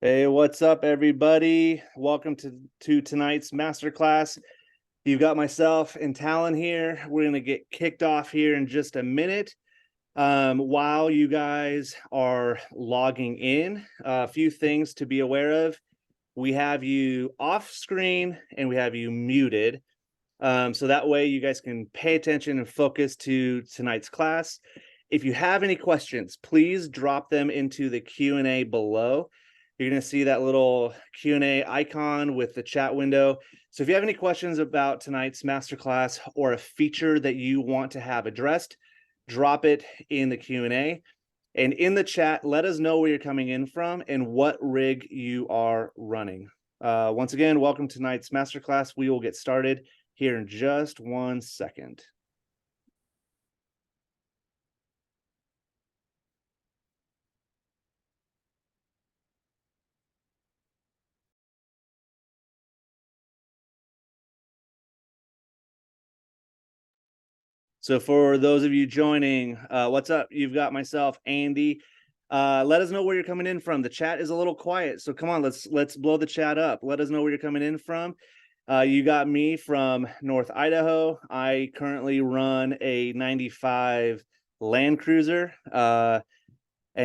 Hey, what's up, everybody? Welcome to tonight's masterclass. You've got myself and Talon here. We're going to get kicked off here in just a minute. While you guys are logging in, a few things to be aware of. We have you off screen and we have you muted. So that way you guys can pay attention and focus to tonight's class. If you have any questions, please drop them into the Q&A below. You're going to see that little Q&A icon with the chat window. So if you have any questions about tonight's masterclass or a feature that you want to have addressed, drop it in the Q&A. And in the chat, let us know where you're coming in from and what rig you are running. Once again, welcome to tonight's masterclass. We will get started here in just 1 second. So for those of you joining, what's up? You've got myself, Andy. Let us know where you're coming in from. The chat is a little quiet, so come on, let's blow the chat up. Let us know where you're coming in from. You got me from North Idaho. I currently run a 95 Land Cruiser. And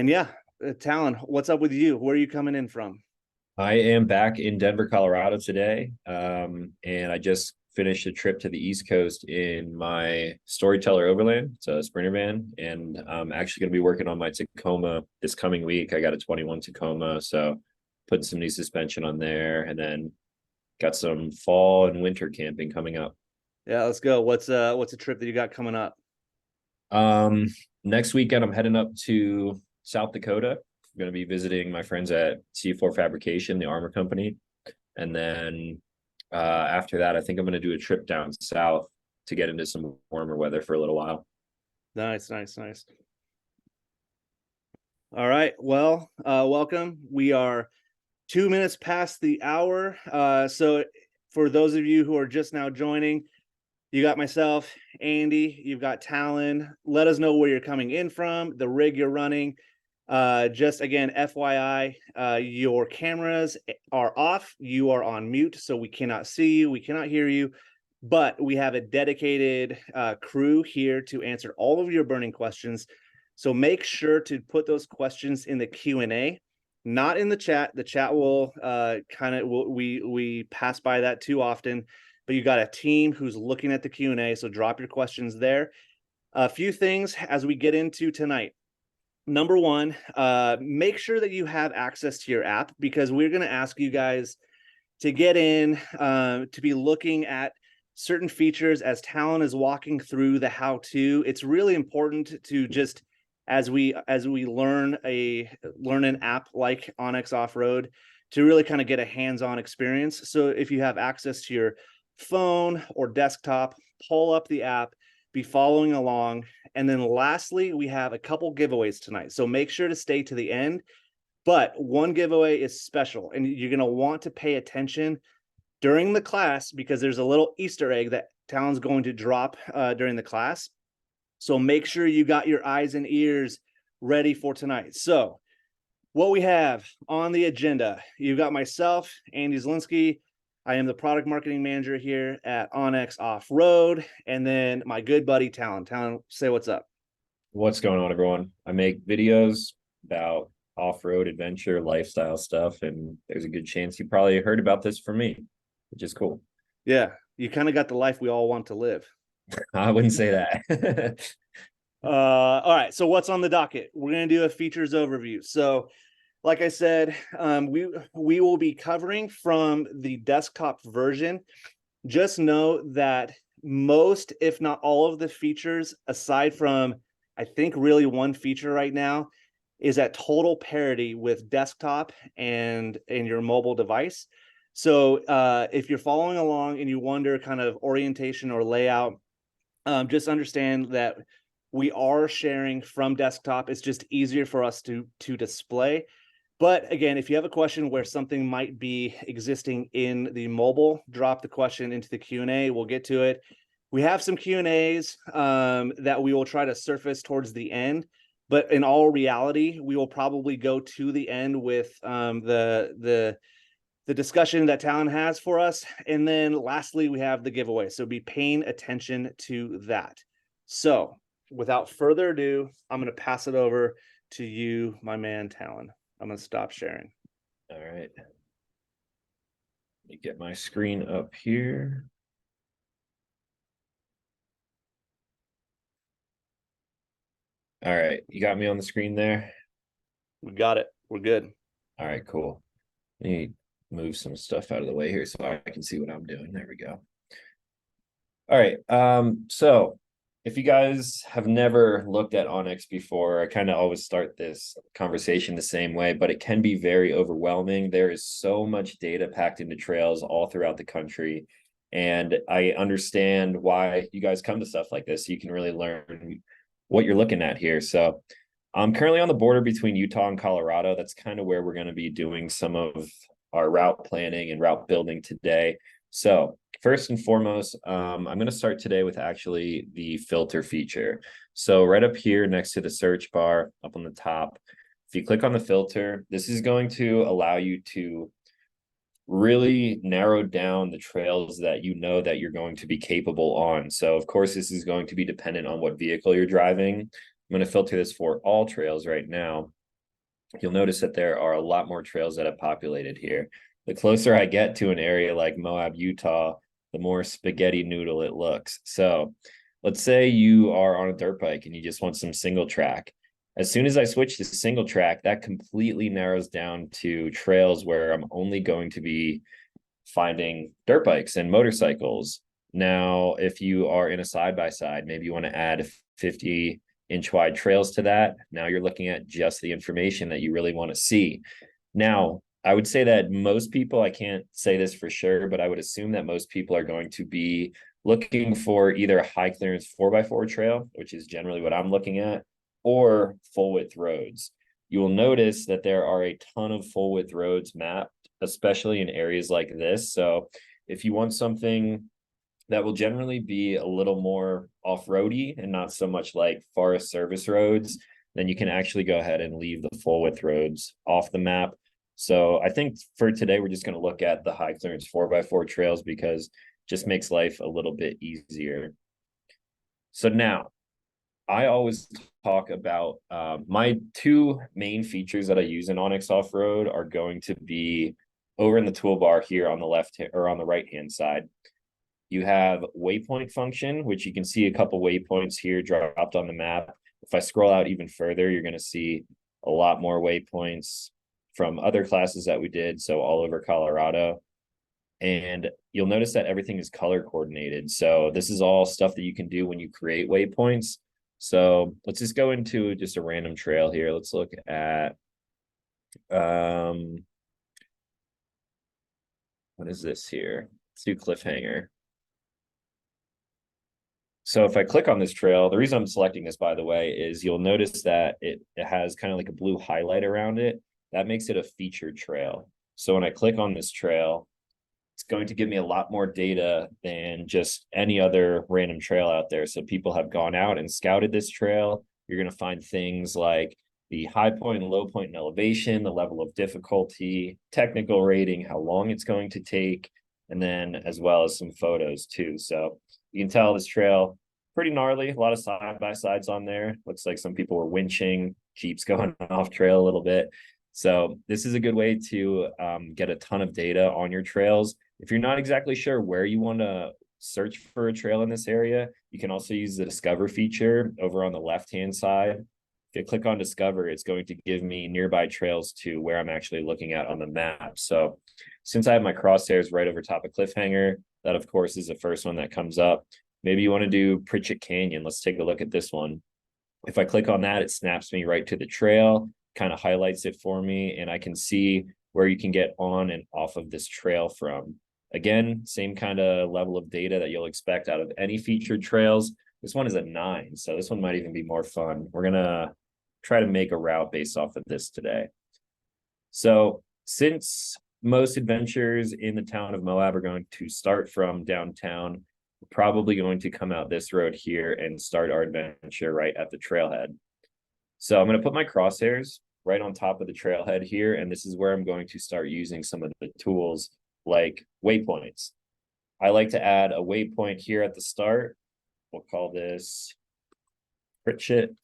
yeah, Talon, what's up with you? Where are you coming in from? I am back in Denver, Colorado today, and I just finished a trip to the East Coast in my Storyteller Overland. It's a Sprinter van, and I'm actually going to be working on my Tacoma this coming week. I got a 21 Tacoma, so putting some new suspension on there, and then got some fall and winter camping coming up. Yeah, let's go. What's a trip that you got coming up? Next weekend I'm heading up to South Dakota. I'm going to be visiting my friends at C4 Fabrication, the armor company. And then after that, I think I'm going to do a trip down south to get into some warmer weather for a little while. Nice. All right. Well, welcome. We are 2 minutes past the hour. So for those of you who are just now joining, you got myself, Andy, you've got Talon. Let us know where you're coming in from, the rig you're running. Just again, FYI, your cameras are off. You are on mute, so we cannot see you. We cannot hear you. But we have a dedicated crew here to answer all of your burning questions. So make sure to put those questions in the Q&A, not in the chat. The chat will we pass by that too often. But you got a team who's looking at the Q&A, so drop your questions there. A few things as we get into tonight. Number one, make sure that you have access to your app, because we're going to ask you guys to get in, to be looking at certain features as Talon is walking through the how-to. It's really important to just, as we learn an app like onX Offroad, to really kind of get a hands-on experience. So if you have access to your phone or desktop, pull up the app, be following along. And then lastly, we have a couple giveaways tonight. So make sure to stay to the end. But one giveaway is special, and you're going to want to pay attention during the class, because there's a little Easter egg that Talon's going to drop during the class. So make sure you got your eyes and ears ready for tonight. So what we have on the agenda, you've got myself, Andy Zielinski. I am the product marketing manager here at onX Offroad, and then my good buddy Talon. Talon, say what's up. What's going on, everyone? I make videos about off-road adventure, lifestyle stuff, and there's a good chance you probably heard about this from me, which is cool. Yeah, you kind of got the life we all want to live. I wouldn't say that. All right, so what's on the docket? We're going to do a features overview. So like I said, we will be covering from the desktop version. Just know that most, if not all of the features, aside from, I think really one feature right now, is at total parity with desktop and your mobile device. So if you're following along and you wonder kind of orientation or layout, just understand that we are sharing from desktop. It's just easier for us to display. But again, if you have a question where something might be existing in the mobile, drop the question into the Q&A. We'll get to it. We have some Q&As that we will try to surface towards the end. But in all reality, we will probably go to the end with the discussion that Talon has for us. And then lastly, we have the giveaway. So be paying attention to that. So without further ado, I'm going to pass it over to you, my man, Talon. I'm going to stop sharing. All right. Let me get my screen up here. All right. You got me on the screen there? We got it. We're good. All right, cool. Let me move some stuff out of the way here so I can see what I'm doing. There we go. All right. So if you guys have never looked at onX before, I kind of always start this conversation the same way, but it can be very overwhelming. There is so much data packed into trails all throughout the country. And I understand why you guys come to stuff like this. You can really learn what you're looking at here. So I'm currently on the border between Utah and Colorado. That's kind of where we're going to be doing some of our route planning and route building today. So first and foremost, I'm going to start today with actually the filter feature. So right up here next to the search bar up on the top, if you click on the filter, this is going to allow you to really narrow down the trails that you know that you're going to be capable on. So of course, this is going to be dependent on what vehicle you're driving. I'm going to filter this for all trails right now. You'll notice that there are a lot more trails that have populated here. The closer I get to an area like Moab, Utah, the more spaghetti noodle it looks. So let's say you are on a dirt bike and you just want some single track. As soon as I switch to single track, that completely narrows down to trails where I'm only going to be finding dirt bikes and motorcycles. Now, if you are in a side-by-side, maybe you want to add 50-inch wide trails to that. Now you're looking at just the information that you really want to see. Now, I would say that most people, I can't say this for sure, but I would assume that most people are going to be looking for either a high clearance 4x4 trail, which is generally what I'm looking at, or full width roads. You will notice that there are a ton of full width roads mapped, especially in areas like this. So if you want something that will generally be a little more off-roady and not so much like forest service roads, then you can actually go ahead and leave the full width roads off the map. So I think for today, we're just going to look at the high clearance 4x4 trails because it just makes life a little bit easier. So now, I always talk about my two main features that I use in onX Offroad are going to be over in the toolbar here on the left or on the right hand side. You have waypoint function, which you can see a couple waypoints here dropped on the map. If I scroll out even further, you're going to see a lot more waypoints from other classes that we did, so all over Colorado. And you'll notice that everything is color coordinated. So this is all stuff that you can do when you create waypoints. So let's just go into just a random trail here. Let's look at what is this here? Let's do Cliffhanger. So if I click on this trail, the reason I'm selecting this, by the way, is you'll notice that it has kind of like a blue highlight around it. That makes it a featured trail. So when I click on this trail, it's going to give me a lot more data than just any other random trail out there. So people have gone out and scouted this trail. You're going to find things like the high point and low point and elevation, the level of difficulty, technical rating, how long it's going to take, and then as well as some photos too. So you can tell this trail pretty gnarly, a lot of side-by-sides on there. Looks like some people were winching, Jeeps going off trail a little bit. So this is a good way to get a ton of data on your trails. If you're not exactly sure where you want to search for a trail in this area, you can also use the Discover feature over on the left-hand side. If you click on Discover, it's going to give me nearby trails to where I'm actually looking at on the map. So since I have my crosshairs right over top of Cliffhanger, that of course is the first one that comes up. Maybe you want to do Pritchett Canyon. Let's take a look at this one. If I click on that, it snaps me right to the trail, kind of highlights it for me, and I can see where you can get on and off of this trail from. Again, same kind of level of data that you'll expect out of any featured trails. This one is a 9, so this one might even be more fun. We're going to try to make a route based off of this today. So since most adventures in the town of Moab are going to start from downtown, we're probably going to come out this road here and start our adventure right at the trailhead. So I'm going to put my crosshairs right on top of the trailhead here, and this is where I'm going to start using some of the tools like waypoints. I like to add a waypoint here at the start. We'll call this Pritchett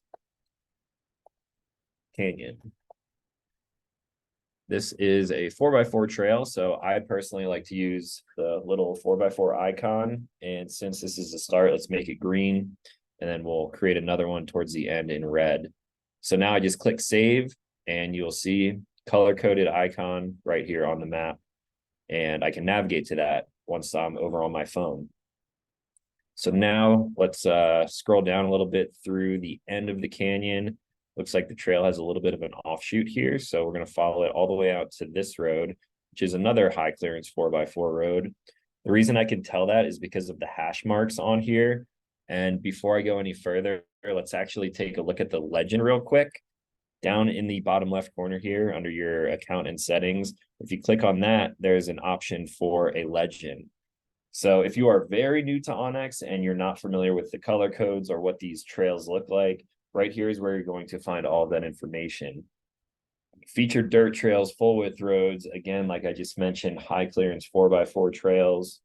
Canyon. This is a 4x4 trail, so I personally like to use the little 4x4 icon. And since this is the start, let's make it green, and then we'll create another one towards the end in red. So now I just click save, and you'll see color-coded icon right here on the map. And I can navigate to that once I'm over on my phone. So now let's scroll down a little bit through the end of the canyon. Looks like the trail has a little bit of an offshoot here. So we're going to follow it all the way out to this road, which is another high clearance 4x4 road. The reason I can tell that is because of the hash marks on here. And before I go any further, let's actually take a look at the legend real quick. Down in the bottom left corner here under your account and settings, if you click on that, there's an option for a legend. So if you are very new to onX and you're not familiar with the color codes or what these trails look like, right here is where you're going to find all of that information. Featured dirt trails, full width roads, again, like I just mentioned, high clearance 4x4 trails.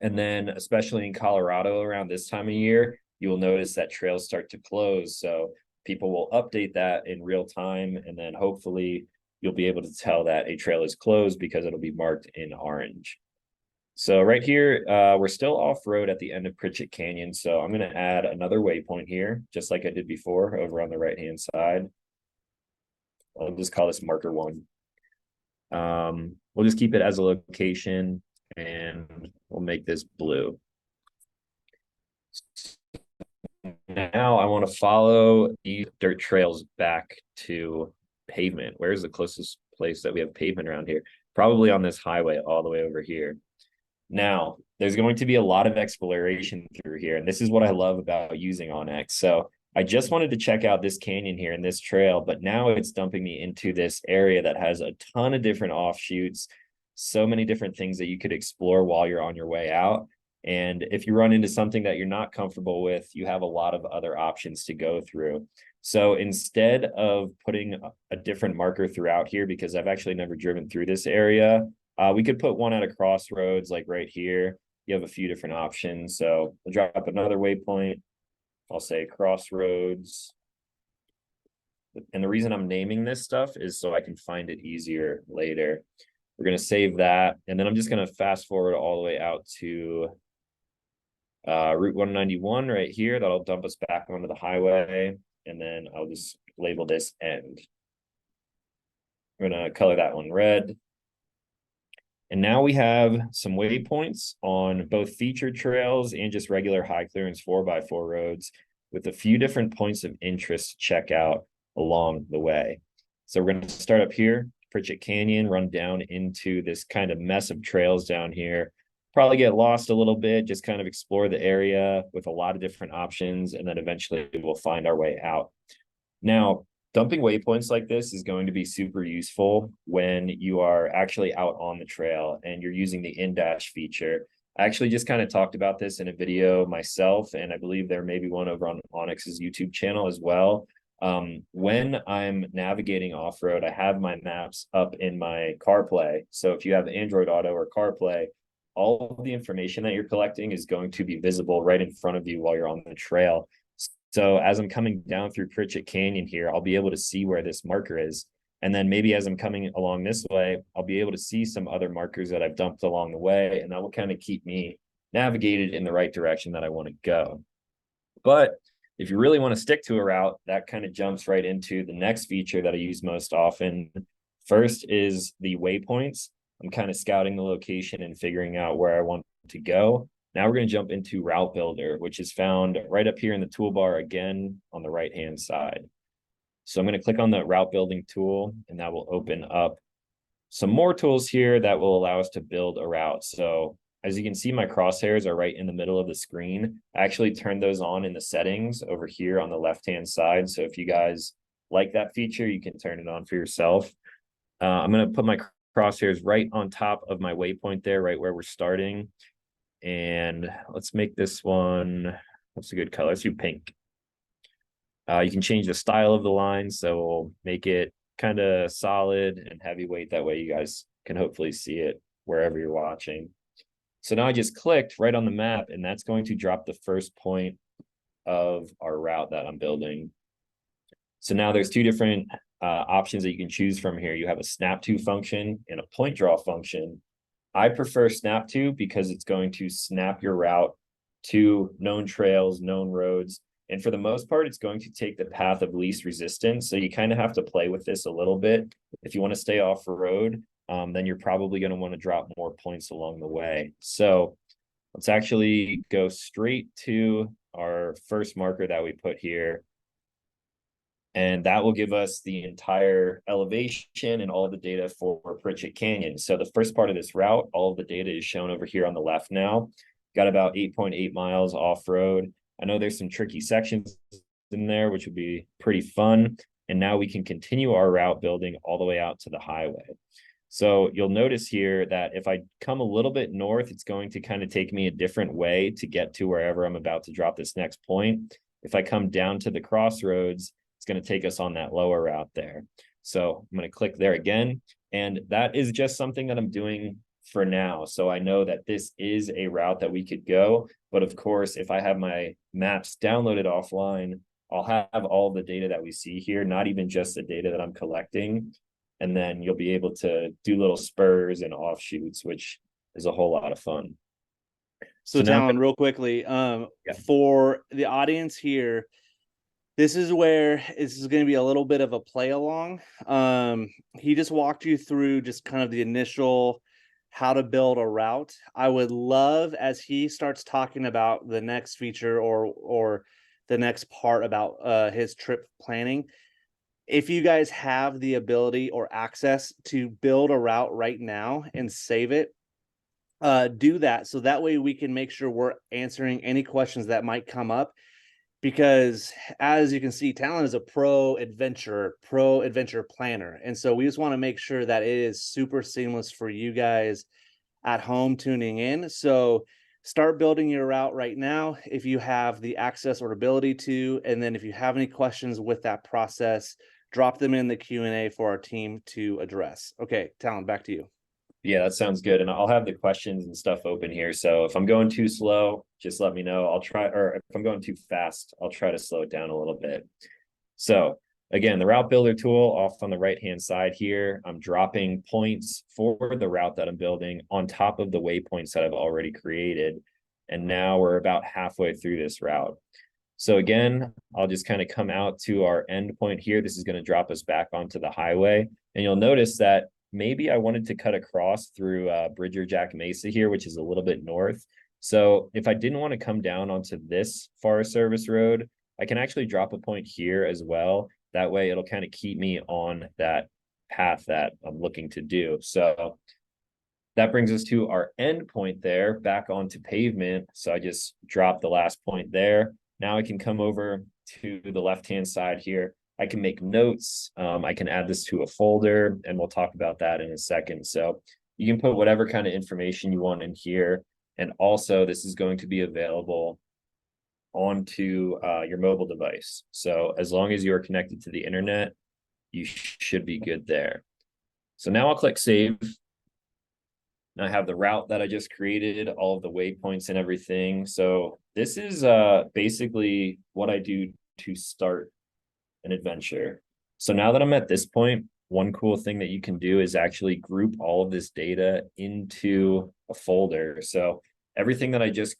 And then especially in Colorado around this time of year, you will notice that trails start to close. So people will update that in real time, and then hopefully you'll be able to tell that a trail is closed because it'll be marked in orange. So right here, we're still off-road at the end of Pritchett Canyon. So I'm going to add another waypoint here, just like I did before over on the right-hand side. I'll just call this marker 1. We'll just keep it as a location, and we'll make this blue. Now I want to follow these dirt trails back to pavement. Where's the closest place that we have pavement around here? Probably on this highway all the way over here. Now, there's going to be a lot of exploration through here, and this is what I love about using onX. So I just wanted to check out this canyon here and this trail, but now it's dumping me into this area that has a ton of different offshoots, so many different things that you could explore while you're on your way out. And if you run into something that you're not comfortable with, you have a lot of other options to go through. So instead of putting a different marker throughout here, because I've actually never driven through this area, we could put one at a crossroads, like right here. You have a few different options. So I'll drop another waypoint. I'll say crossroads. And the reason I'm naming this stuff is so I can find it easier later. We're going to save that. And then I'm just going to fast forward all the way out to Route 191 right here. That'll dump us back onto the highway. And then I'll just label this end. I'm going to color that one red. And now we have some waypoints on both featured trails and just regular high clearance 4x4 roads with a few different points of interest to check out along the way. So we're going to start up here, Pritchett Canyon, run down into this kind of mess of trails down here, probably get lost a little bit, just kind of explore the area with a lot of different options, and then eventually we'll find our way out. Now, dumping waypoints like this is going to be super useful when you are actually out on the trail and you're using the in-dash feature. I actually just kind of talked about this in a video myself, and I believe there may be one over on onX's YouTube channel as well. When I'm navigating off-road, I have my maps up in my CarPlay. So if you have Android Auto or CarPlay, all of the information that you're collecting is going to be visible right in front of you while you're on the trail. So as I'm coming down through Pritchett Canyon here, I'll be able to see where this marker is. And then maybe as I'm coming along this way, I'll be able to see some other markers that I've dumped along the way, and that will kind of keep me navigated in the right direction that I want to go. But if you really want to stick to a route, that kind of jumps right into the next feature that I use most often. First is the waypoints. I'm kind of scouting the location and figuring out where I want to go. Now we're going to jump into Route Builder, which is found right up here in the toolbar again on the right-hand side. So I'm going to click on the route building tool, and that will open up some more tools here that will allow us to build a route. So as you can see, my crosshairs are right in the middle of the screen. I actually turned those on in the settings over here on the left-hand side. So if you guys like that feature, you can turn it on for yourself. I'm going to put my crosshairs right on top of my waypoint there, right where we're starting. And let's make this one, what's a good color? Let's do pink. You can change the style of the line, so we'll make it kind of solid and heavyweight. That way you guys can hopefully see it wherever you're watching. So now I just clicked right on the map, and that's going to drop the first point of our route that I'm building. So now there's two different options that you can choose from here. You have a snap to function and a point draw function. I prefer snap to because it's going to snap your route to known trails, known roads. And for the most part, it's going to take the path of least resistance. So you kind of have to play with this a little bit. If you want to stay off road, then you're probably going to want to drop more points along the way. So let's actually go straight to our first marker that we put here. And that will give us the entire elevation and all of the data for Pritchett Canyon. So the first part of this route, all of the data is shown over here on the left now. Got about 8.8 miles off-road. I know there's some tricky sections in there, which would be pretty fun. And now we can continue our route building all the way out to the highway. So you'll notice here that if I come a little bit north, it's going to kind of take me a different way to get to wherever I'm about to drop this next point. If I come down to the crossroads, it's going to take us on that lower route there. So I'm going to click there again. And that is just something that I'm doing for now. So I know that this is a route that we could go. But of course, if I have my maps downloaded offline, I'll have all the data that we see here, not even just the data that I'm collecting. And then you'll be able to do little spurs and offshoots, which is a whole lot of fun. So Talon, real quickly, for the audience here, this is where this is going to be a little bit of a play along. He just walked you through just kind of the initial how to build a route. I would love, as he starts talking about the next feature or the next part about his trip planning, if you guys have the ability or access to build a route right now and save it, do that. So that way we can make sure we're answering any questions that might come up. Because as you can see, Talon is a pro adventure planner. And so we just want to make sure that it is super seamless for you guys at home tuning in. So start building your route right now if you have the access or ability to. And then if you have any questions with that process, drop them in the Q&A for our team to address. Okay, Talon, back to you. Yeah, that sounds good. And I'll have the questions and stuff open here. So if I'm going too slow, just let me know. I'll try, or if I'm going too fast, I'll try to slow it down a little bit. So again, the route builder tool off on the right-hand side here, I'm dropping points for the route that I'm building on top of the waypoints that I've already created. And now we're about halfway through this route. So again, I'll just kind of come out to our end point here. This is going to drop us back onto the highway. And you'll notice that maybe I wanted to cut across through Bridger Jack Mesa here, which is a little bit north. So if I didn't want to come down onto this Forest Service road, I can actually drop a point here as well. That way it'll kind of keep me on that path that I'm looking to do. So that brings us to our end point there, back onto pavement. So I just dropped the last point there. Now I can come over to the left-hand side here. I can make notes. I can add this to a folder, and we'll talk about that in a second. So you can put whatever kind of information you want in here. And also, this is going to be available onto your mobile device. So as long as you are connected to the internet, you should be good there. So now I'll click save. Now I have the route that I just created, all of the waypoints and everything. So this is basically what I do to start an adventure. So now that I'm at this point, one cool thing that you can do is actually group all of this data into a folder. So everything that I just,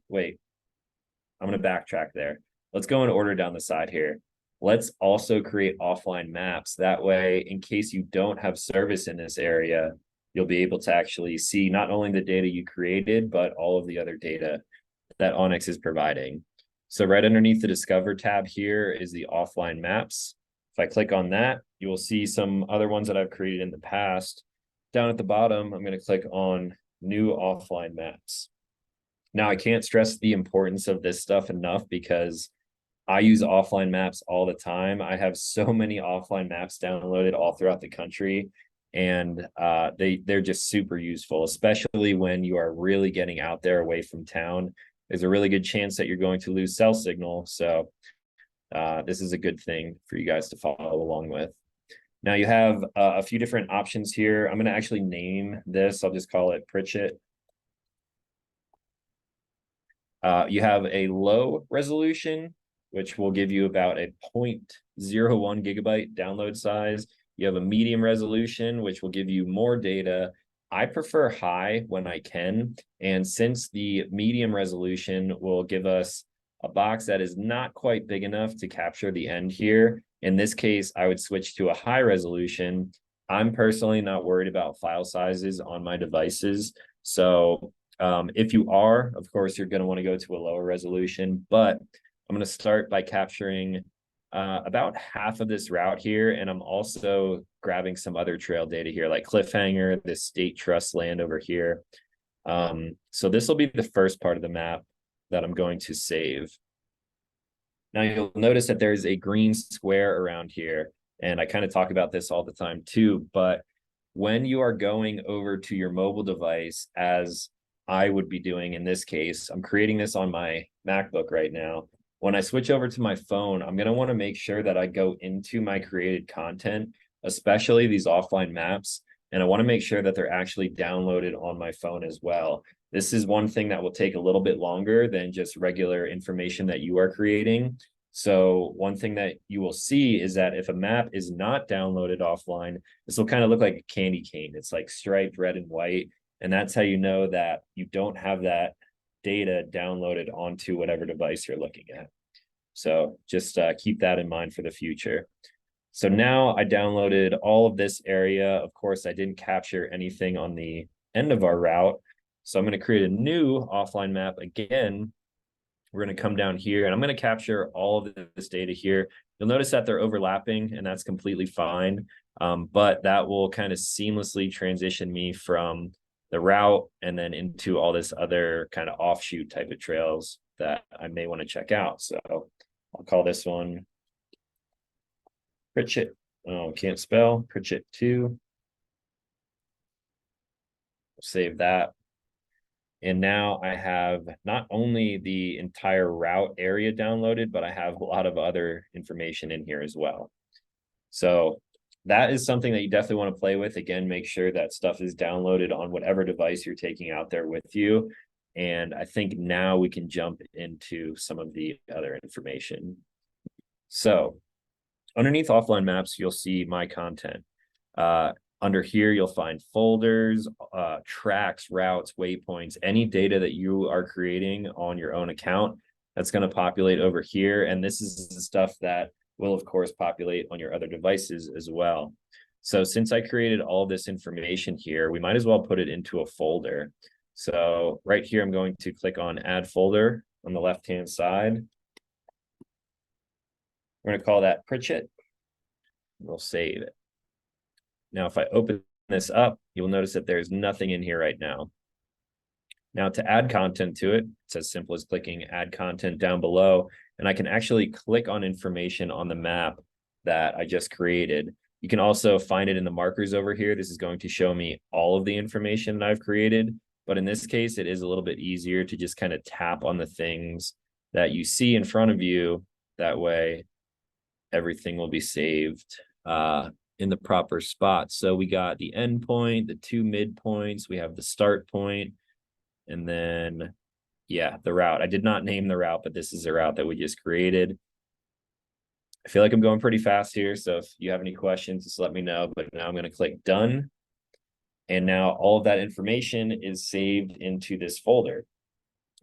wait, I'm going to backtrack there. Let's go in order down the side here. Let's also create offline maps. That way, in case you don't have service in this area, you'll be able to actually see not only the data you created, but all of the other data that onX is providing. So right underneath the Discover tab here is the offline maps. If I click on that, you will see some other ones that I've created in the past. Down at the bottom, I'm going to click on New Offline Maps. Now, I can't stress the importance of this stuff enough because I use offline maps all the time. I have so many offline maps downloaded all throughout the country, and they're just super useful, especially when you are really getting out there away from town. There's a really good chance that you're going to lose cell signal. So this is a good thing for you guys to follow along with. Now you have a few different options here. I'm going to actually name this. I'll just call it Pritchett. You have a low resolution, which will give you about a 0.01 gigabyte download size. You have a medium resolution, which will give you more data. I prefer high when I can. And since the medium resolution will give us a box that is not quite big enough to capture the end here, in this case, I would switch to a high resolution. I'm personally not worried about file sizes on my devices. So if you are, of course, you're going to want to go to a lower resolution, but I'm going to start by capturing about half of this route here. And I'm also grabbing some other trail data here, like Cliffhanger, this state trust land over here. So this will be the first part of the map that I'm going to save. Now you'll notice that there's a green square around here. And I kind of talk about this all the time too, but when you are going over to your mobile device, as I would be doing in this case, I'm creating this on my MacBook right now. When I switch over to my phone, I'm going to want to make sure that I go into my created content, especially these offline maps, and I want to make sure that they're actually downloaded on my phone as well. This is one thing that will take a little bit longer than just regular information that you are creating. So one thing that you will see is that if a map is not downloaded offline, this will kind of look like a candy cane. It's like striped red and white. And that's how you know that you don't have that data downloaded onto whatever device you're looking at. So just keep that in mind for the future. So now I downloaded all of this area. Of course, I didn't capture anything on the end of our route. So I'm going to create a new offline map again. We're going to come down here and I'm going to capture all of this data here. You'll notice that they're overlapping and that's completely fine. But that will kind of seamlessly transition me from the route and then into all this other kind of offshoot type of trails that I may want to check out. So I'll call this one Pritchett. Oh, can't spell. Pritchett 2. Save that. And now I have not only the entire route area downloaded, but I have a lot of other information in here as well. So that is something that you definitely want to play with. Again, make sure that stuff is downloaded on whatever device you're taking out there with you. And I think now we can jump into some of the other information. So underneath offline maps, you'll see my content. Under here, you'll find folders, tracks, routes, waypoints, any data that you are creating on your own account that's going to populate over here. And this is the stuff that will, of course, populate on your other devices as well. So since I created all this information here, we might as well put it into a folder. So right here, I'm going to click on Add Folder on the left-hand side. We're going to call that Pritchett. We'll save it. Now, if I open this up, you'll notice that there's nothing in here right now. Now, to add content to it, it's as simple as clicking Add Content down below, and I can actually click on information on the map that I just created. You can also find it in the markers over here. This is going to show me all of the information that I've created, but in this case, it is a little bit easier to just kind of tap on the things that you see in front of you. That way, everything will be saved in the proper spot. So we got the end point, the 2 midpoints, we have the start point, and then, yeah, the route. I did not name the route, but this is the route that we just created. I feel like I'm going pretty fast here, so if you have any questions, just let me know. But now I'm going to click Done. And now all of that information is saved into this folder.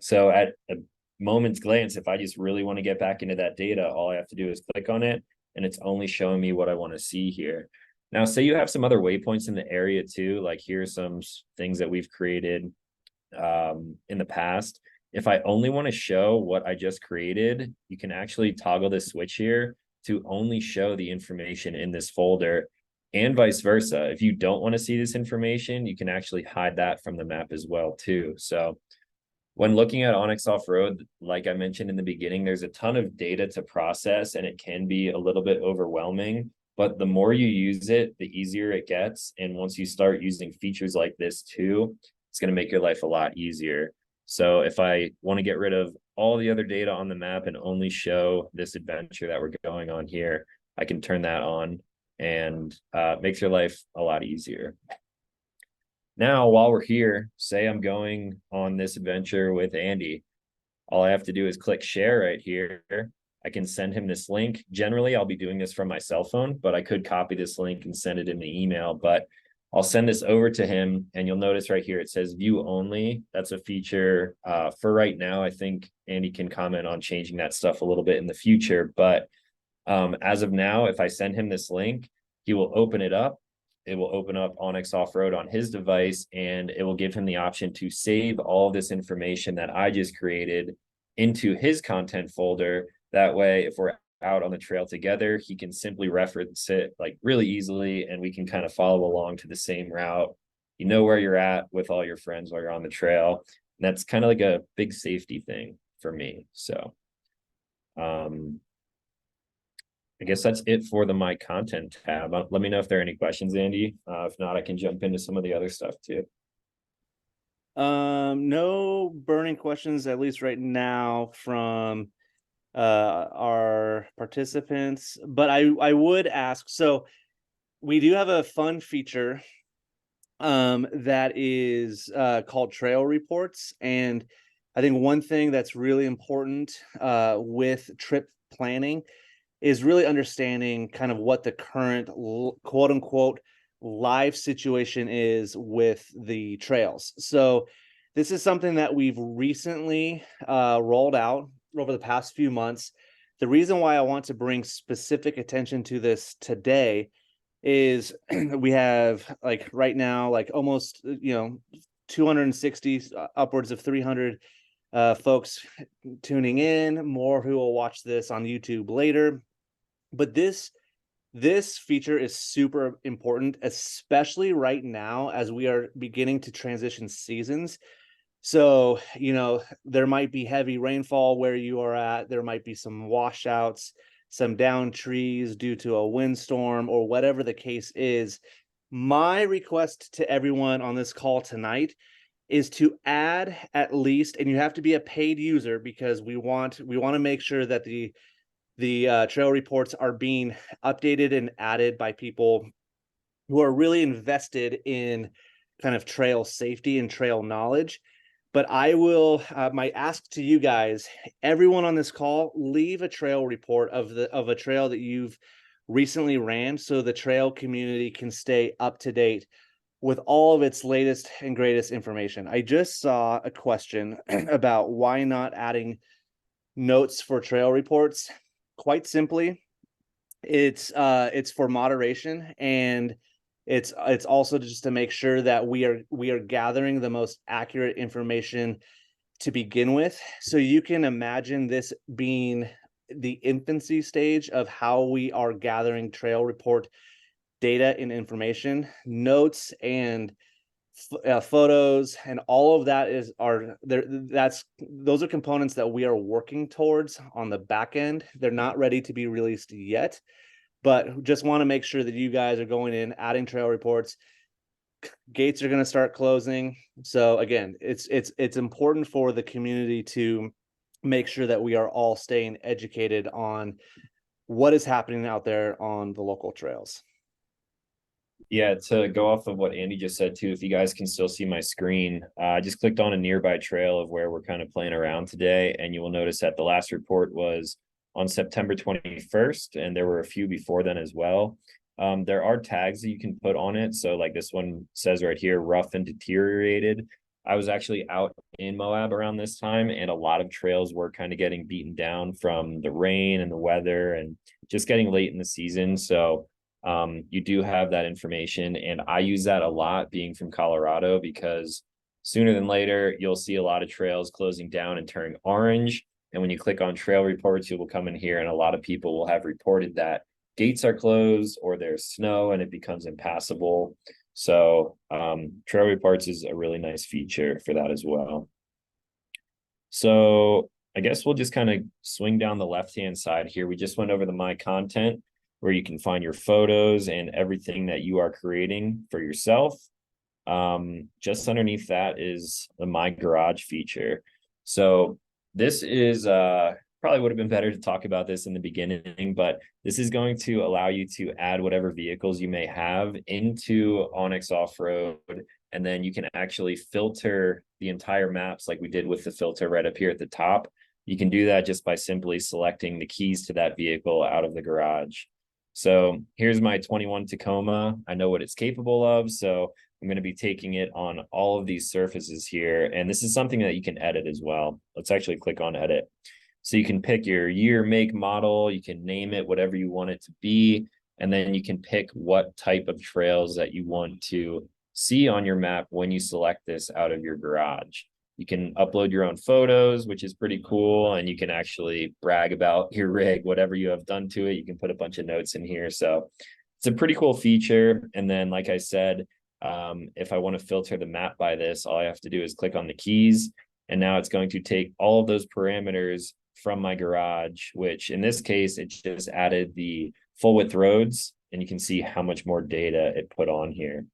So at a moment's glance, if I just really want to get back into that data, all I have to do is click on it, and it's only showing me what I want to see here. Now, say you have some other waypoints in the area too, like here's some things that we've created in the past. If I only want to show what I just created, you can actually toggle this switch here to only show the information in this folder, and vice versa. If you don't want to see this information, you can actually hide that from the map as well too. So when looking at onX Offroad, like I mentioned in the beginning, there's a ton of data to process and it can be a little bit overwhelming, but the more you use it, the easier it gets. And once you start using features like this too, it's going to make your life a lot easier. So if I want to get rid of all the other data on the map and only show this adventure that we're going on here, I can turn that on, and makes your life a lot easier. Now, while we're here, say I'm going on this adventure with Andy, all I have to do is click share right here. I can send him this link. Generally, I'll be doing this from my cell phone, but I could copy this link and send it in the email. But I'll send this over to him, and you'll notice right here it says view only. That's a feature for right now. I think Andy can comment on changing that stuff a little bit in the future. But as of now, if I send him this link, he will open it up. It will open up onX Offroad on his device, and it will give him the option to save all of this information that I just created into his content folder. That way, if we're out on the trail together, he can simply reference it like really easily, and we can kind of follow along to the same route. You know where you're at with all your friends while you're on the trail. And that's kind of like a big safety thing for me. So I guess that's it for the My Content tab. Let me know if there are any questions, Andy. If not, I can jump into some of the other stuff too. No burning questions, at least right now, from our participants, but I would ask, so we do have a fun feature that is called trail reports. And I think one thing that's really important with trip planning is really understanding kind of what the current quote unquote live situation is with the trails. So this is something that we've recently rolled out over the past few months. The reason why I want to bring specific attention to this today is we have, like, right now, like almost 260 upwards of 300 folks tuning in, more who will watch this on YouTube later. But this feature is super important, especially right now as we are beginning to transition seasons. So, there might be heavy rainfall where you are at. There might be some washouts, some downed trees due to a windstorm, or whatever the case is. My request to everyone on this call tonight is to add at least, and you have to be a paid user, because we want to make sure that the trail reports are being updated and added by people who are really invested in kind of trail safety and trail knowledge. But I will, my ask to you guys, everyone on this call, leave a trail report of a trail that you've recently ran, so the trail community can stay up to date with all of its latest and greatest information. I just saw a question about why not adding notes for trail reports. Quite simply, it's for moderation, and it's also just to make sure that we are gathering the most accurate information to begin with. So you can imagine this being the infancy stage of how we are gathering trail report data and information. Notes and photos and all of that are there. Those are components that we are working towards on the back end. They're not ready to be released yet, but just want to make sure that you guys are going in, adding trail reports. Gates are going to start closing. So again, it's important for the community to make sure that we are all staying educated on what is happening out there on the local trails. Yeah, to go off of what Andy just said too, if you guys can still see my screen, I just clicked on a nearby trail of where we're kind of playing around today, and you will notice that the last report was on September 21st, and there were a few before then as well. There are tags that you can put on it. So like this one says right here, rough and deteriorated. I was actually out in Moab around this time, and a lot of trails were kind of getting beaten down from the rain and the weather and just getting late in the season. So you do have that information, and I use that a lot being from Colorado, because sooner than later you'll see a lot of trails closing down and turning orange. And when you click on trail reports, you will come in here, and a lot of people will have reported that gates are closed or there's snow and it becomes impassable. So trail reports is a really nice feature for that as well. So I guess we'll just kind of swing down the left-hand side here. We just went over the My Content, where you can find your photos and everything that you are creating for yourself. Just underneath that is the My Garage feature. So this is probably would have been better to talk about this in the beginning, but this is going to allow you to add whatever vehicles you may have into onX Offroad, and then you can actually filter the entire maps like we did with the filter right up here at the top. You can do that just by simply selecting the keys to that vehicle out of the garage. So here's my 21 Tacoma. I know what it's capable of, so I'm going to be taking it on all of these surfaces here. And this is something that you can edit as well. Let's actually click on edit. So you can pick your year, make, model, you can name it whatever you want it to be, and then you can pick what type of trails that you want to see on your map when you select this out of your garage. You can upload your own photos, which is pretty cool, and you can actually brag about your rig, whatever you have done to it. You can put a bunch of notes in here. So it's a pretty cool feature. And then, like I said, if I want to filter the map by this, all I have to do is click on the keys, and now it's going to take all of those parameters from my garage, which in this case, it just added the full width roads, and you can see how much more data it put on here.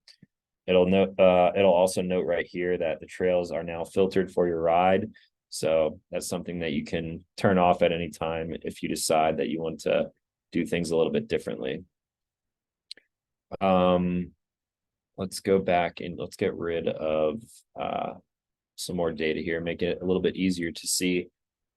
It'll also note right here that the trails are now filtered for your ride. So that's something that you can turn off at any time if you decide that you want to do things a little bit differently. Let's go back and let's get rid of some more data here, make it a little bit easier to see.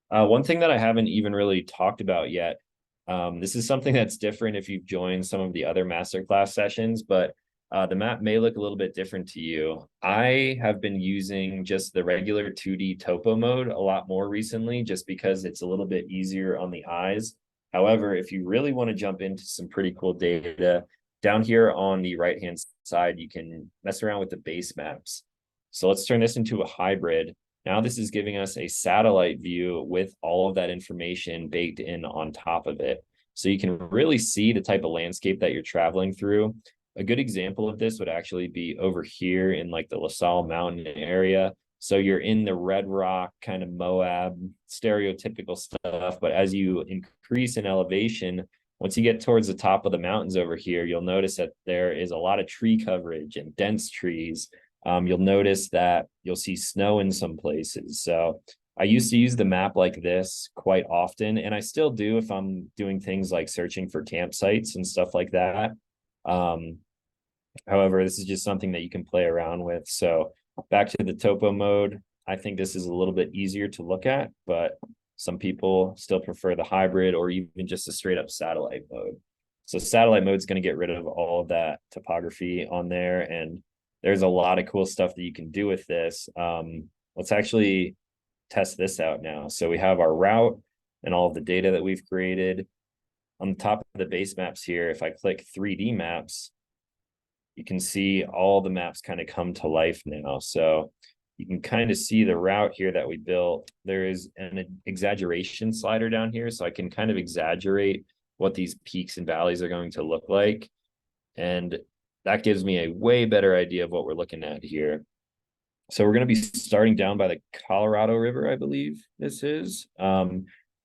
One thing that I haven't even really talked about yet, this is something that's different if you've joined some of the other masterclass sessions, but the map may look a little bit different to you. I have been using just the regular 2D topo mode a lot more recently, just because it's a little bit easier on the eyes. However, if you really want to jump into some pretty cool data, down here on the right-hand side, you can mess around with the base maps. So let's turn this into a hybrid. Now this is giving us a satellite view with all of that information baked in on top of it. So you can really see the type of landscape that you're traveling through. A good example of this would actually be over here in like the LaSalle Mountain area. So you're in the Red Rock kind of Moab stereotypical stuff, but as you increase in elevation, once you get towards the top of the mountains over here, you'll notice that there is a lot of tree coverage and dense trees. You'll notice that you'll see snow in some places. So I used to use the map like this quite often, and I still do if I'm doing things like searching for campsites and stuff like that. However, this is just something that you can play around with. So back to the topo mode, I think this is a little bit easier to look at, but some people still prefer the hybrid or even just a straight up satellite mode. So satellite mode is going to get rid of all of that topography on there, and there's a lot of cool stuff that you can do with this. Let's actually test this out now. So we have our route and all of the data that we've created. On the top of the base maps here, if I click 3D maps, you can see all the maps kind of come to life now. So you can kind of see the route here that we built. There is an exaggeration slider down here, so I can kind of exaggerate what these peaks and valleys are going to look like. And that gives me a way better idea of what we're looking at here. So we're going to be starting down by the Colorado River, I believe this is.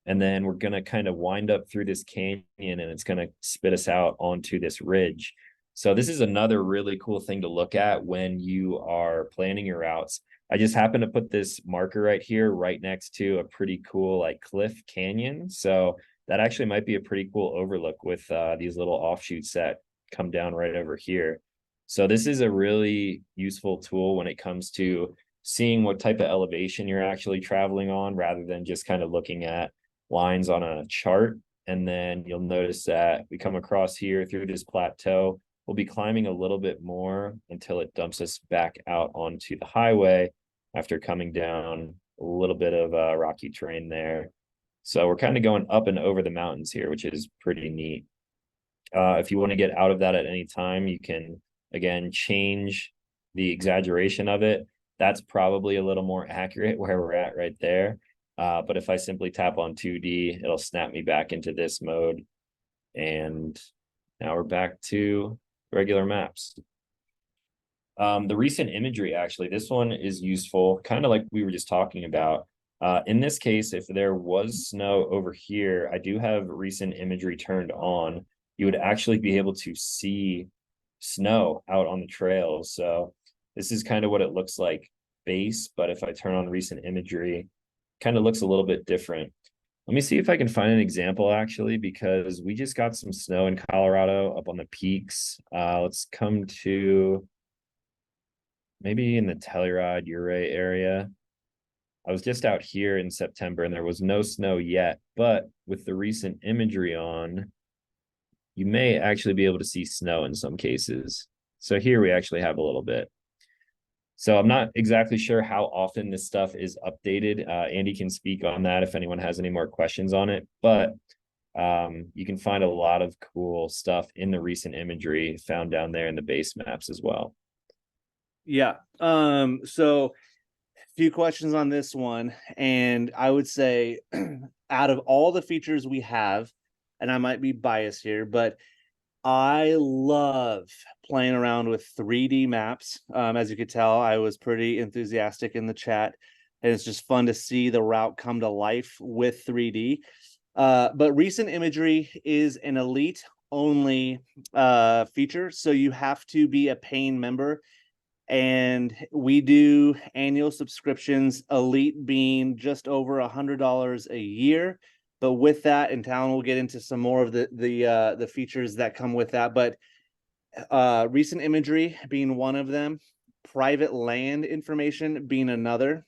And then we're going to kind of wind up through this canyon, and it's going to spit us out onto this ridge. So this is another really cool thing to look at when you are planning your routes. I just happen to put this marker right here, right next to a pretty cool like cliff canyon. So that actually might be a pretty cool overlook with these little offshoots that come down right over here. So this is a really useful tool when it comes to seeing what type of elevation you're actually traveling on, rather than just kind of looking at lines on a chart. And then you'll notice that we come across here through this plateau. We'll be climbing a little bit more until it dumps us back out onto the highway after coming down a little bit of rocky terrain there. So we're kind of going up and over the mountains here, which is pretty neat. If you want to get out of that at any time, you can, again, change the exaggeration of it. That's probably a little more accurate where we're at right there. But if I simply tap on 2D, it'll snap me back into this mode. And now we're back to regular maps. The recent imagery, actually, this one is useful, kind of like we were just talking about. In this case, if there was snow over here, I do have recent imagery turned on. You would actually be able to see snow out on the trails. So This is kind of what it looks like base, but if I turn on recent imagery, kind of looks a little bit different. Let me see if I can find an example actually, because we just got some snow in Colorado up on the peaks. Let's come to maybe in the Telluride, Ouray area. I was just out here in September and there was no snow yet, but with the recent imagery on, you may actually be able to see snow in some cases. So here we actually have a little bit. So I'm not exactly sure how often this stuff is updated. Andy can speak on that if anyone has any more questions on it, but you can find a lot of cool stuff in the recent imagery found down there in the base maps as well. Yeah. So a few questions on this one, and I would say out of all the features we have, and I might be biased here, but I love playing around with 3D maps. As you could tell, I was pretty enthusiastic in the chat, and it's just fun to see the route come to life with 3D. But recent imagery is an elite only feature, so you have to be a paying member. And we do annual subscriptions, elite being just over $100 a year. But with that, and Talon will get into some more of the features that come with that. But recent imagery being one of them, private land information being another,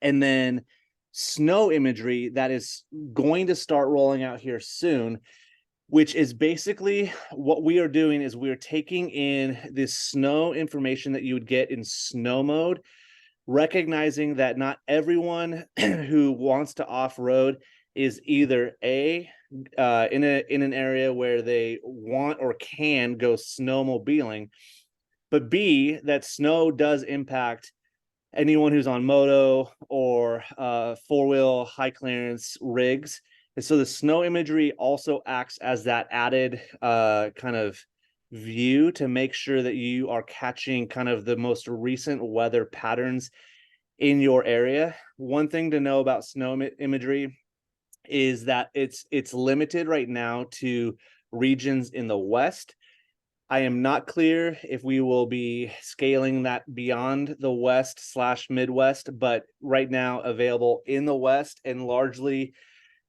and then snow imagery that is going to start rolling out here soon, which is basically what we are doing is we're taking in this snow information that you would get in snow mode, recognizing that not everyone who wants to off-road is either in an area where they want or can go snowmobiling, but B, that snow does impact anyone who's on moto or four-wheel high clearance rigs. And so the snow imagery also acts as that added kind of view to make sure that you are catching kind of the most recent weather patterns in your area. One thing to know about snow imagery is that it's limited right now to regions in the West. I am not clear if we will be scaling that beyond the West/Midwest, but right now available in the West and largely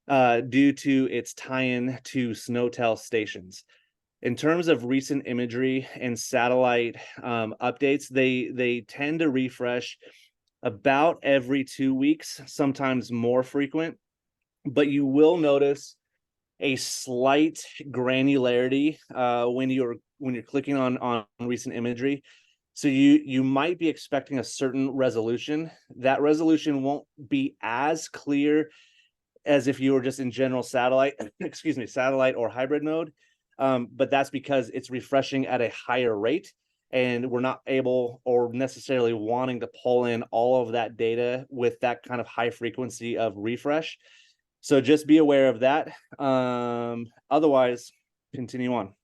due to its tie-in to Snowtel stations. In terms of recent imagery and satellite updates, they tend to refresh about every 2 weeks, sometimes more frequent, but you will notice a slight granularity when you're clicking on recent imagery. So you might be expecting a certain resolution. That resolution won't be as clear as if you were just in general satellite, satellite or hybrid mode. But that's because it's refreshing at a higher rate, and we're not able or necessarily wanting to pull in all of that data with that kind of high frequency of refresh. So just be aware of that. Otherwise, continue on.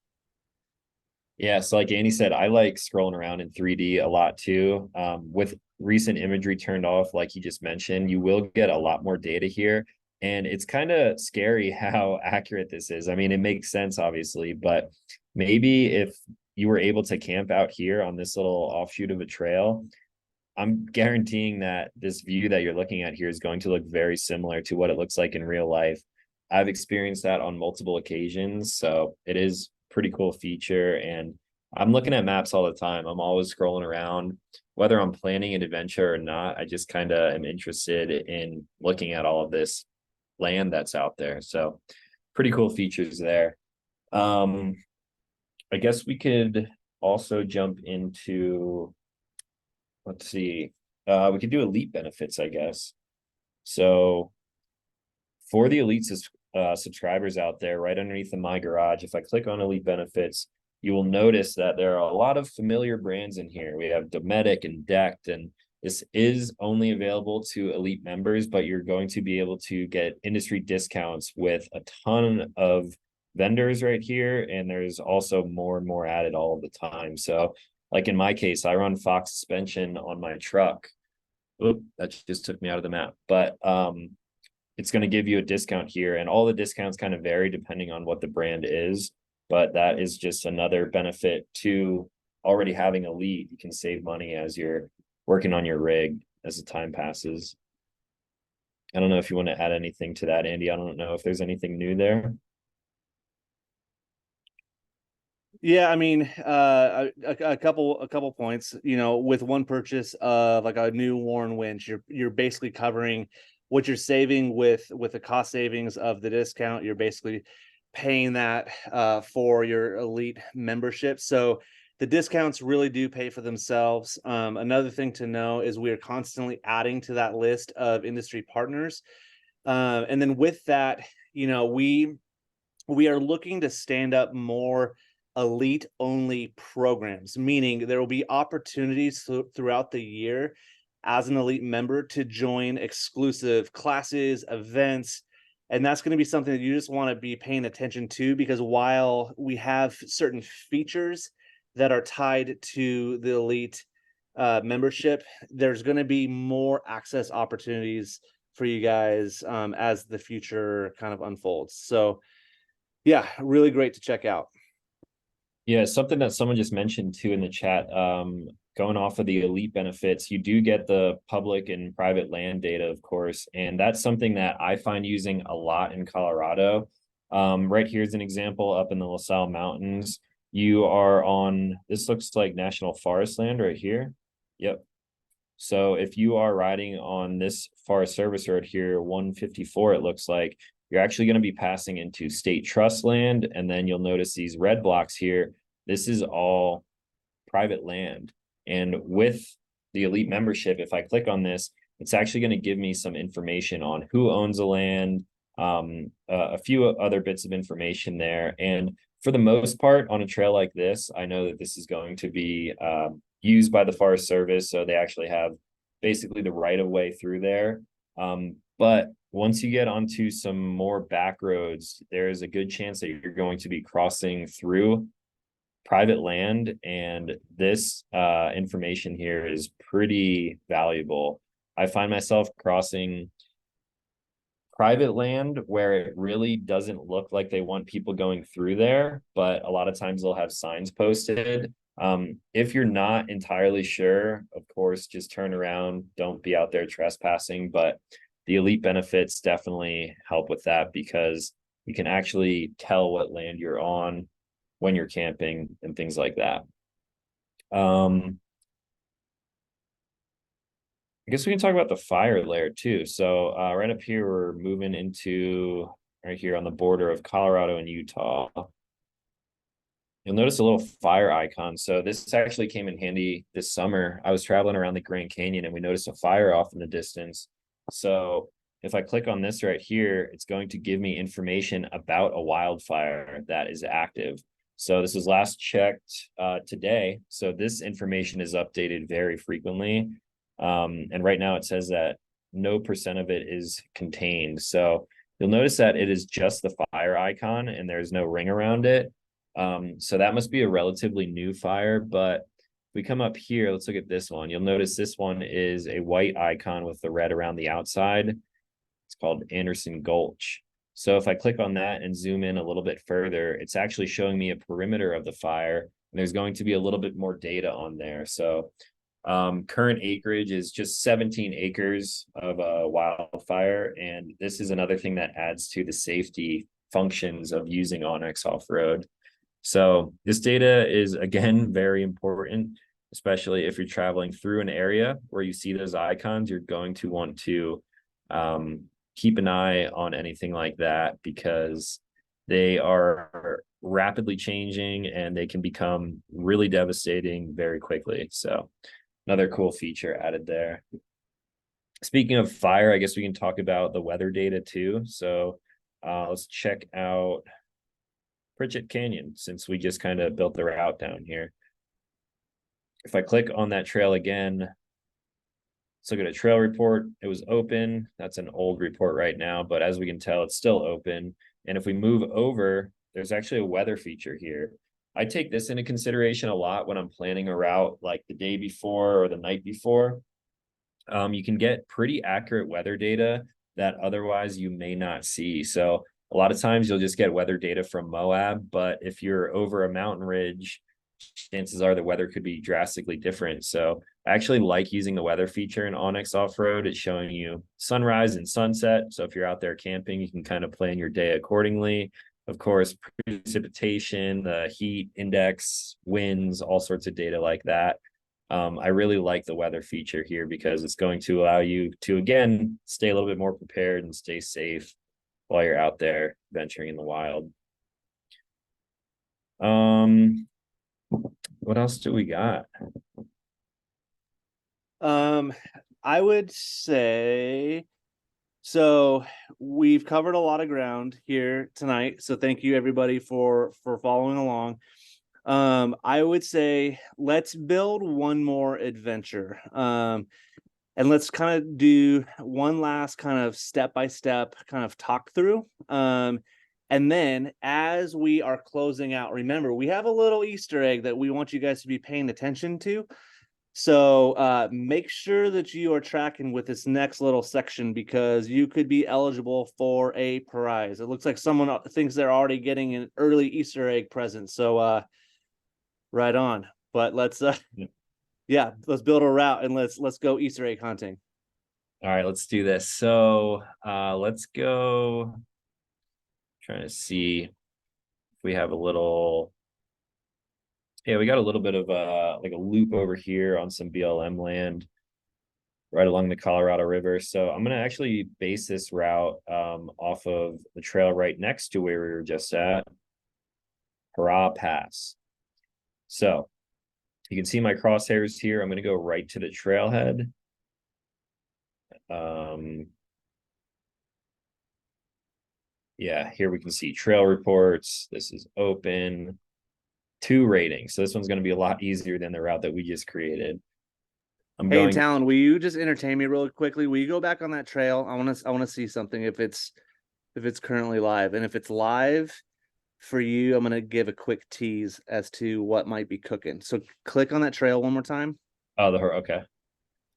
Yeah, so like Andy said, I like scrolling around in 3D a lot too. With recent imagery turned off, like you just mentioned, you will get a lot more data here. And it's kind of scary how accurate this is. I mean, it makes sense, obviously, but maybe if you were able to camp out here on this little offshoot of a trail, I'm guaranteeing that this view that you're looking at here is going to look very similar to what it looks like in real life. I've experienced that on multiple occasions, so it is a pretty cool feature. And I'm looking at maps all the time. I'm always scrolling around, whether I'm planning an adventure or not. I just kind of am interested in looking at all of this land that's out there. So pretty cool features there. I guess we could also jump into, let's see, we could do elite benefits, I guess. So for the elite subscribers out there, right underneath the My Garage, if I click on elite benefits, you will notice that there are a lot of familiar brands in here. We have Dometic and Decked, and this is only available to elite members, but you're going to be able to get industry discounts with a ton of vendors right here. And there's also more and more added all of the time. So like in my case, I run Fox suspension on my truck. Oop, that just took me out of the map. But it's going to give you a discount here, and all the discounts kind of vary depending on what the brand is. But that is just another benefit to already having elite, you can save money as you're working on your rig as the time passes. I don't know if you want to add anything to that, Andy. I don't know if there's anything new there. Yeah, I mean, a couple points. You know, with one purchase of like a new Warren winch, you're basically covering what you're saving with the cost savings of the discount. You're basically paying that for your elite membership. So the discounts really do pay for themselves. Another thing to know is we are constantly adding to that list of industry partners, and then with that, you know, we are looking to stand up more elite only programs, meaning there will be opportunities throughout the year as an elite member to join exclusive classes, events. And that's going to be something that you just want to be paying attention to, because while we have certain features that are tied to the elite membership, there's going to be more access opportunities for you guys as the future kind of unfolds. So yeah, really great to check out. Yeah, something that someone just mentioned too in the chat, going off of the elite benefits, you do get the public and private land data, of course, and that's something that I find using a lot in Colorado. Right here's an example up in the La Salle Mountains. You are on, this looks like national forest land right here. Yep. So if you are riding on this Forest Service road here, 154, it looks like, you're actually going to be passing into state trust land. And then you'll notice these red blocks here. This is all private land. And with the elite membership, if I click on this, it's actually going to give me some information on who owns the land, a few other bits of information there. And for the most part, on a trail like this, I know that this is going to be used by the Forest Service. So they actually have basically the right of way through there. But once you get onto some more back roads, there's a good chance that you're going to be crossing through private land. And this information here is pretty valuable. I find myself crossing private land where it really doesn't look like they want people going through there, but a lot of times they'll have signs posted. If you're not entirely sure, of course, just turn around, don't be out there trespassing, but the elite benefits definitely help with that, because you can actually tell what land you're on when you're camping and things like that. I guess we can talk about the fire layer too. So right up here, we're moving into right here on the border of Colorado and Utah. You'll notice a little fire icon. So this actually came in handy this summer. I was traveling around the Grand Canyon and we noticed a fire off in the distance. So if I click on this right here, it's going to give me information about a wildfire that is active. So this was last checked today. So this information is updated very frequently. And right now it says that no percent of it is contained. So you'll notice that it is just the fire icon and there's no ring around it. So that must be a relatively new fire, but we come up here, let's look at this one. You'll notice this one is a white icon with the red around the outside. It's called Anderson Gulch. So if I click on that and zoom in a little bit further, it's actually showing me a perimeter of the fire. And there's going to be a little bit more data on there. So current acreage is just 17 acres of a wildfire. And this is another thing that adds to the safety functions of using onX Offroad. So this data is, again, very important, especially if you're traveling through an area where you see those icons. You're going to want to keep an eye on anything like that, because they are rapidly changing and they can become really devastating very quickly. So another cool feature added there. Speaking of fire, I guess we can talk about the weather data too. So let's check out Pritchett Canyon, since we just kind of built the route down here. If I click on that trail again, let's look at a trail report. It was open. That's an old report right now, but as we can tell, it's still open. And if we move over, there's actually a weather feature here. I take this into consideration a lot when I'm planning a route like the day before or the night before. You can get pretty accurate weather data that otherwise you may not see. So a lot of times you'll just get weather data from Moab, but if you're over a mountain ridge chances are the weather could be drastically different. So I actually like using the weather feature in onX Offroad. It's showing you sunrise and sunset. So if you're out there camping, you can kind of plan your day accordingly. Of course, precipitation, the heat index, winds, all sorts of data like that. I really like the weather feature here because it's going to allow you to, again, stay a little bit more prepared and stay safe while you're out there venturing in the wild. What else do we got? I would say, so we've covered a lot of ground here tonight. So thank you everybody for following along. I would say let's build one more adventure. And let's kind of do one last kind of step-by-step kind of talk through. And then as we are closing out, remember, we have a little Easter egg that we want you guys to be paying attention to. So make sure that you are tracking with this next little section because you could be eligible for a prize. It looks like someone thinks they're already getting an early Easter egg present. So right on. But let's yeah, let's build a route and let's go Easter egg hunting. All right, let's do this. So let's go. Trying to see if we have a little. Yeah, we got a little bit of like a loop over here on some BLM land right along the Colorado River. So I'm going to actually base this route off of the trail right next to where we were just at, Hurrah Pass. So you can see my crosshairs here. I'm going to go right to the trailhead. Yeah, here we can see trail reports. This is open. 2 ratings. So this one's going to be a lot easier than the route that we just created. Hey, Talon, will you just entertain me really quickly? Will you go back on that trail? I want to see something if it's currently live. And if it's live for you, I'm gonna give a quick tease as to what might be cooking. So click on that trail one more time. Oh, okay.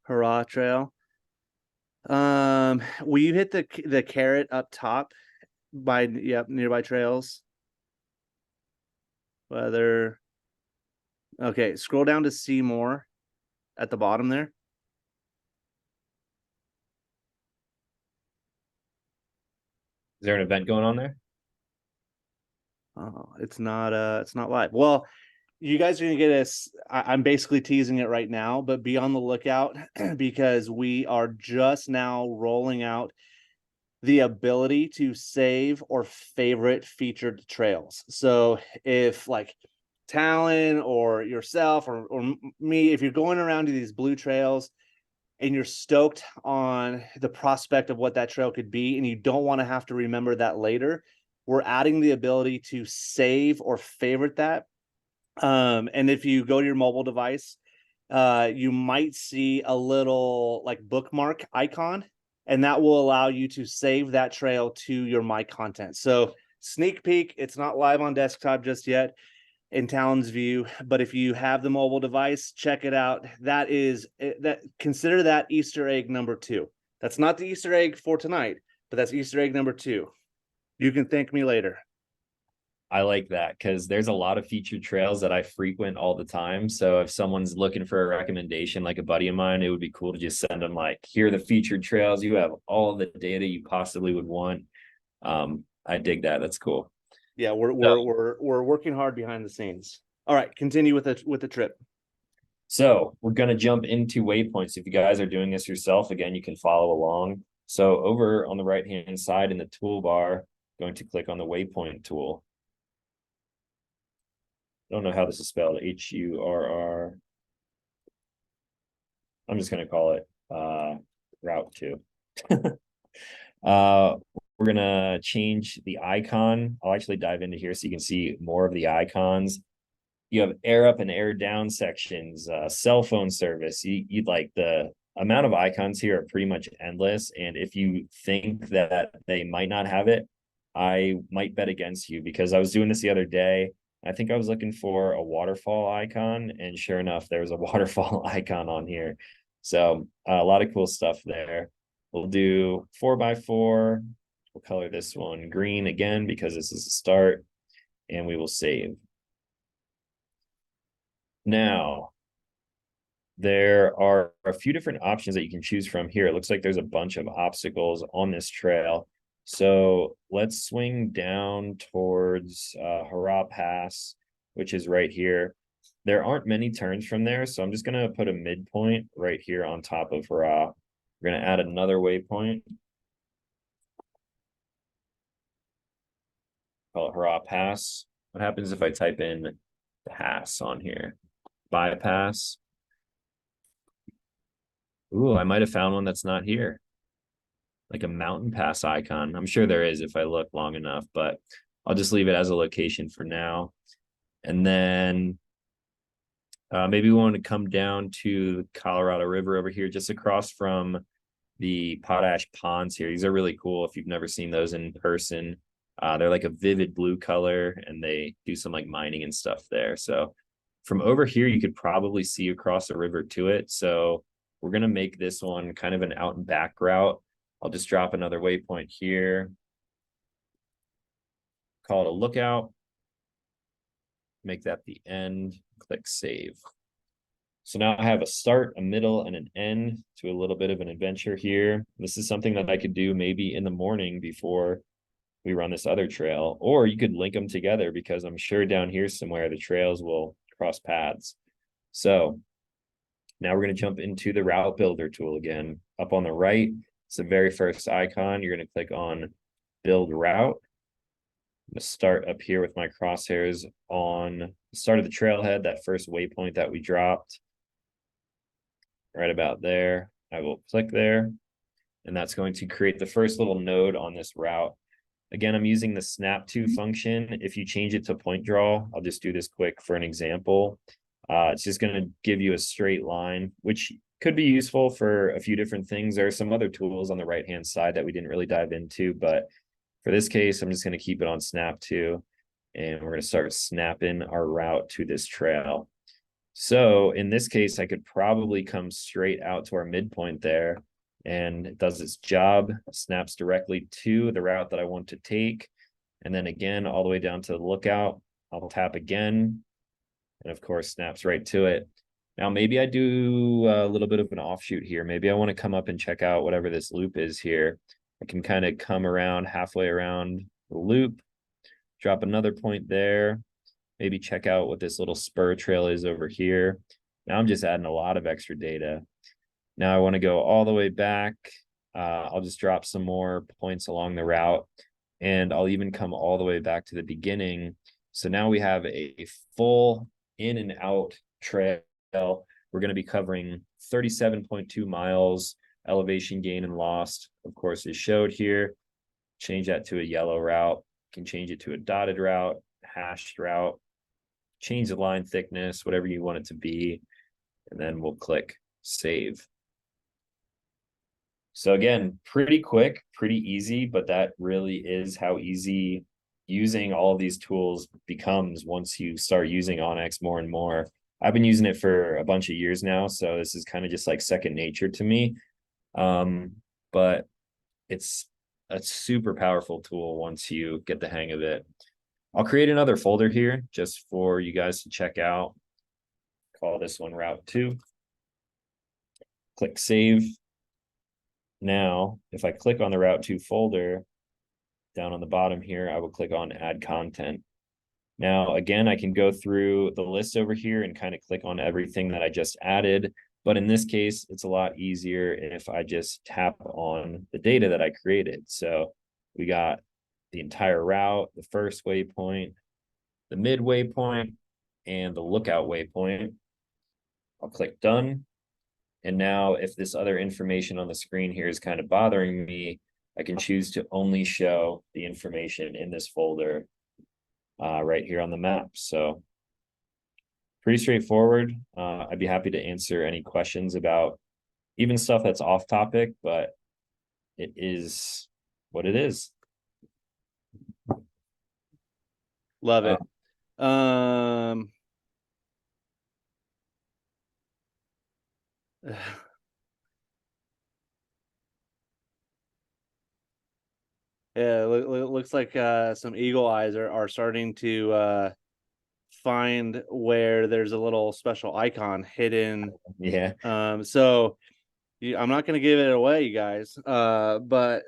Hurrah trail. Will you hit the carrot up top by nearby trails? Whether okay, scroll down to see more at the bottom there. Is there an event going on there? Oh, it's not live. Well, you guys are gonna get us. I'm basically teasing it right now, but be on the lookout because we are just now rolling out the ability to save or favorite featured trails. So if like Talon or yourself or me, if you're going around to these blue trails and you're stoked on the prospect of what that trail could be, and you don't want to have to remember that later, we're adding the ability to save or favorite that. And if you go to your mobile device, you might see a little like bookmark icon, and that will allow you to save that trail to your My Content. So sneak peek, it's not live on desktop just yet in Talon's view, but if you have the mobile device, check it out. That is that consider that Easter egg number 2. That's not the Easter egg for tonight, but that's Easter egg number 2. You can thank me later. I like that because there's a lot of featured trails that I frequent all the time. So if someone's looking for a recommendation, like a buddy of mine, it would be cool to just send them like, here are the featured trails. You have all the data you possibly would want. I dig that. That's cool. Yeah, we're working hard behind the scenes. All right, continue with the trip. So we're gonna jump into waypoints. If you guys are doing this yourself, again, you can follow along. So over on the right hand side in the toolbar, going to click on the waypoint tool. I don't know how this is spelled. HURR. I'm just gonna call it route 2. We're gonna change the icon. I'll actually dive into here so you can see more of the icons. You have air up and air down sections, cell phone service. You'd like the amount of icons here are pretty much endless. And if you think that they might not have it, I might bet against you because I was doing this the other day. I think I was looking for a waterfall icon, and sure enough, there was a waterfall icon on here. So a lot of cool stuff there. We'll do 4x4. We'll color this one green again because this is a start, and we will save. Now, there are a few different options that you can choose from here. It looks like there's a bunch of obstacles on this trail. So let's swing down towards Hurrah Pass, which is right here. There aren't many turns from there, so I'm just going to put a midpoint right here on top of Hurrah. We're going to add another waypoint. Call it Hurrah Pass. What happens if I type in pass on here? Bypass. Ooh, I might have found one that's not here. Like a mountain pass icon. I'm sure there is if I look long enough, but I'll just leave it as a location for now. And then maybe we want to come down to the Colorado River over here, just across from the potash ponds here. These are really cool if you've never seen those in person. They're like a vivid blue color and they do some like mining and stuff there. So from over here, you could probably see across the river to it. So we're going to make this one kind of an out and back route. I'll just drop another waypoint here. Call it a lookout. Make that the end. Click save. So now I have a start, a middle, and an end to a little bit of an adventure here. This is something that I could do maybe in the morning before we run this other trail, or you could link them together because I'm sure down here somewhere the trails will cross paths. So now we're going to jump into the route builder tool again. Up on the right, it's the very first icon. You're going to click on build route. I'm going to start up here with my crosshairs on the start of the trailhead, that first waypoint that we dropped. Right about there. I will click there, and that's going to create the first little node on this route. Again, I'm using the snap to function. If you change it to point draw, I'll just do this quick for an example. It's just going to give you a straight line, which could be useful for a few different things. There are some other tools on the right-hand side that we didn't really dive into, but for this case, I'm just going to keep it on snap to, and we're going to start snapping our route to this trail. So in this case, I could probably come straight out to our midpoint there, and it does its job, snaps directly to the route that I want to take. And then again, all the way down to the lookout, I'll tap again, and of course, snaps right to it. Now, maybe I do a little bit of an offshoot here. Maybe I want to come up and check out whatever this loop is here. I can kind of come around halfway around the loop, drop another point there, maybe check out what this little spur trail is over here. Now I'm just adding a lot of extra data. Now I want to go all the way back. I'll just drop some more points along the route, and I'll even come all the way back to the beginning. So now we have a full in and out trail. We're going to be covering 37.2 miles. Elevation gain and lost, of course, is showed here. Change that to a yellow route. You can change it to a dotted route, hashed route, change the line thickness, whatever you want it to be, and then we'll click save. So again, pretty quick, pretty easy, but that really is how easy using all of these tools becomes once you start using onX more and more. I've been using it for a bunch of years now, so this is kind of just like second nature to me. But it's a super powerful tool once you get the hang of it. I'll create another folder here just for you guys to check out. Call this one route 2. Click save. Now, if I click on the route 2 folder down on the bottom here, I will click on add content. Now, again, I can go through the list over here and kind of click on everything that I just added. But in this case, it's a lot easier if I just tap on the data that I created. So we got the entire route, the first waypoint, the mid waypoint, and the lookout waypoint. I'll click done. And now if this other information on the screen here is kind of bothering me, I can choose to only show the information in this folder right here on the map. So pretty straightforward. I'd be happy to answer any questions about even stuff that's off topic, but it is what it is. Love it. Yeah, looks like some eagle eyes are starting to find where there's a little special icon hidden. Yeah. So I'm not going to give it away, you guys. But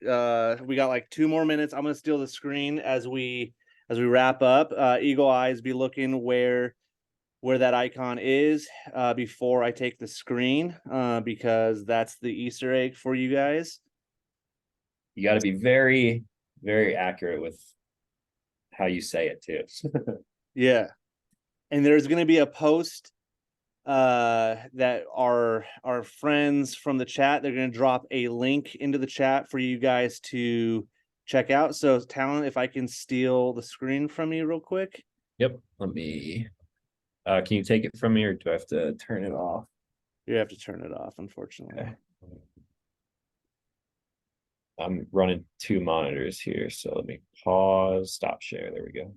we got like 2 more minutes. I'm going to steal the screen as we wrap up. Eagle eyes, be looking where that icon is before I take the screen, because that's the Easter egg for you guys. You got to be very, very accurate with how you say it too. Yeah. And there's going to be a post that our friends from the chat, they're going to drop a link into the chat for you guys to check out. So Talon, if I can steal the screen from you real quick. Yep. Let me. Can you take it from me, or do I have to turn it off? You have to turn it off, unfortunately. Okay. I'm running 2 monitors here, so let me pause, stop share. There we go.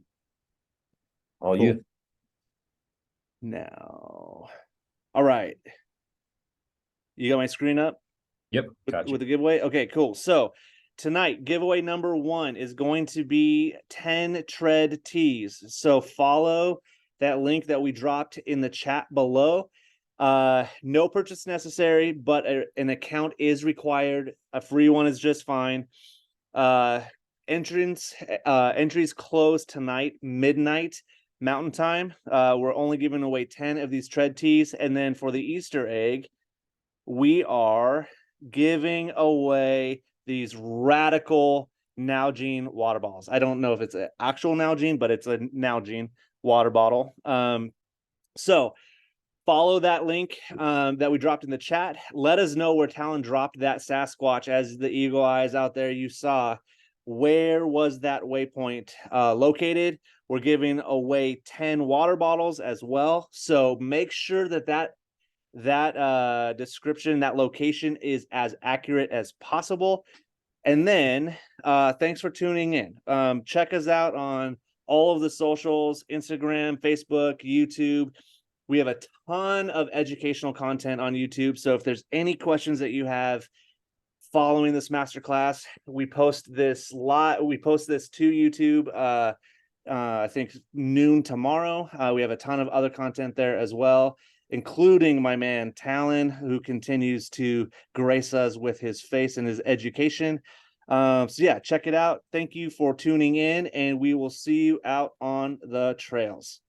All Cool. you. Now, all right. You got my screen up? Yep, gotcha. With the giveaway? Okay, cool. So tonight, giveaway number 1 is going to be 10 tread tees. So follow that link that we dropped in the chat below. No purchase necessary, but an account is required. A free one is just fine. Entries close tonight, midnight Mountain Time. We're only giving away 10 of these tread tees, and then for the Easter egg, we are giving away these radical Nalgene water bottles. I don't know if it's an actual Nalgene, but it's a Nalgene water bottle. So follow that link that we dropped in the chat. Let us know where Talon dropped that Sasquatch. As the eagle eyes out there you saw, where was that waypoint located? We're giving away 10 water bottles as well. So make sure that description, that location is as accurate as possible. And then thanks for tuning in. Check us out on all of the socials: Instagram, Facebook, YouTube. We have a ton of educational content on YouTube. So if there's any questions that you have following this masterclass, we post this to YouTube I think noon tomorrow. We have a ton of other content there as well, including my man Talon, who continues to grace us with his face and his education. So yeah, check it out. Thank you for tuning in, and we will see you out on the trails.